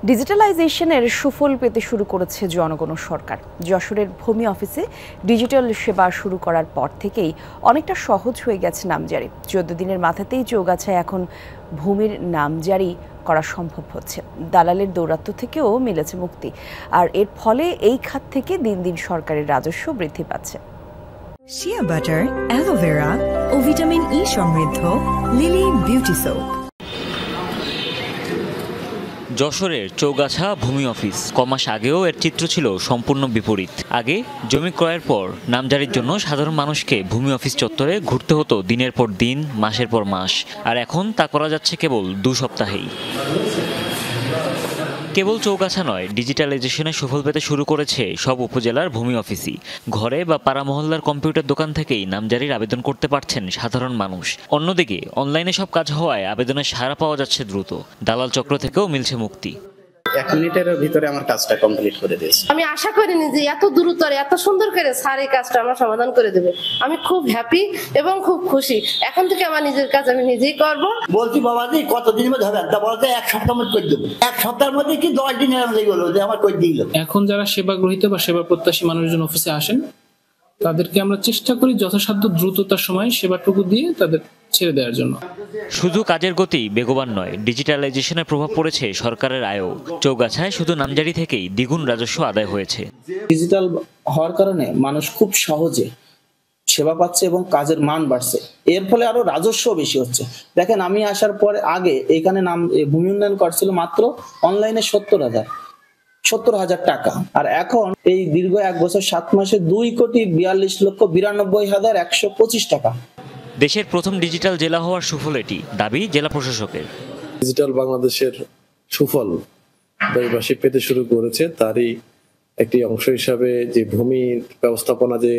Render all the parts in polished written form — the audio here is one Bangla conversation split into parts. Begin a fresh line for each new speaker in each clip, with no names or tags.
ডিজিটালাইজেশনের সুফল পেতে শুরু করেছে জনগণ সরকার। যশোরের ভূমি অফিসে ডিজিটাল সেবা শুরু করার পর থেকেই অনেকটা সহজ হয়ে গেছে নামজারি। 14 দিনের মাথাতেই চৌগাছায় এখন ভূমির নামজারি করা সম্ভব হচ্ছে। দালালের দৌরাত্ম্য থেকেও মিলেছে মুক্তি, আর এর ফলে এই খাত থেকে দিন দিন সরকারের রাজস্ব বৃদ্ধি পাচ্ছে।
শিয়া বাটার, অ্যালোভেরা ও ভিটামিন ই সমৃদ্ধ লিলি বিউটি সোপ।
যশোরের চৌগাছা ভূমি অফিস কমাস আগেও এর চিত্র ছিল সম্পূর্ণ বিপরীত। আগে জমি ক্রয়ের পর নামজারির জন্য সাধারণ মানুষকে ভূমি অফিস চত্বরে ঘুরতে হতো দিনের পর দিন, মাসের পর মাস, আর এখন তা করা যাচ্ছে কেবল 2 সপ্তাহেই। কেবল চৌগাছা নয়, ডিজিটালাইজেশনের সুফল পেতে শুরু করেছে সব উপজেলার ভূমি অফিসই। ঘরে বা পাড়া মহল্লার কম্পিউটার দোকান থেকেই নামজারির আবেদন করতে পারছেন সাধারণ মানুষ। অন্যদিকে অনলাইনে সব কাজ হওয়ায় আবেদনের সাড়া পাওয়া যাচ্ছে দ্রুত। দালাল চক্র থেকেও মিলছে মুক্তি।
1 মিনিটের ভিতরে আমার কাজটা কমপ্লিট করে দিয়েছে।
আমি আশা করিনি যে এত দ্রুত এত সুন্দর করে স্যার এই কাজটা আমার সমাধান করে দেবে। আমি খুব হ্যাপি এবং খুব খুশি। এখন থেকে আমার নিজের কাজ আমি নিজেই করব।
বলছি বাবাজি কতদিনের মধ্যে হবে? তা বলতে 1 সপ্তাহের মধ্যে করে দেবো। 1 সপ্তাহের মধ্যে কি 10 দিনের মধ্যে গেলো যে আমার করে দিল।
এখন যারা সেবা গ্রহীত বা সেবা প্রত্যাশী মানুষজন অফিসে আসেন, তাদেরকে আমরা চেষ্টা করি যথাসাধ্য দ্রুততার সময় সেবাটুকু দিয়ে তাদের ছেড়ে দেওয়ার জন্য।
শুধু কাজের গতি বেগবান নয়, ডিজিটালাইজেশনের প্রভাব পড়েছে সরকারের আয়ও। চৌগাছায় শুধু নামজারি থেকেই দ্বিগুণ রাজস্ব আদায় হয়েছে।
ডিজিটাল হওয়ার কারণে মানুষ খুব সহজে সেবা পাচ্ছে এবং কাজের মান বাড়ছে। এর ফলে আরো রাজস্ব বেশি হচ্ছে। দেখেন, আমি আসার পরে আগে এখানে ভূমি উন্নয়ন কর ছিল মাত্র অনলাইনে 70,000 টাকা, আর এখন এই দীর্ঘ 1 বছর 7 মাসে 2,42,92,125 টাকা।
দেশের প্রথম ডিজিটাল জেলা হওয়ার সুফল এটি, দাবি জেলা প্রশাসকের।
ডিজিটাল বাংলাদেশের সুফল দেশবাসী পেতে শুরু করেছে, তারই একটি অংশ হিসাবে যে ভূমি ব্যবস্থাপনা, যে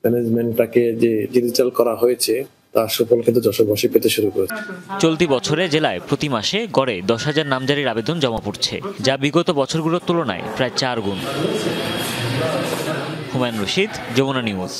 ম্যানেজমেন্টটাকে যে ডিজিটাল করা হয়েছে, তার সুফল কিন্তু যশোরবাসী পেতে শুরু করেছে।
চলতি বছরে জেলায় প্রতি মাসে গড়ে 10,000 নামজারির আবেদন জমা পড়ছে, যা বিগত বছরগুলোর তুলনায় প্রায় 4 গুণ। হুমায়ুন রশিদ, যমুনা নিউজ।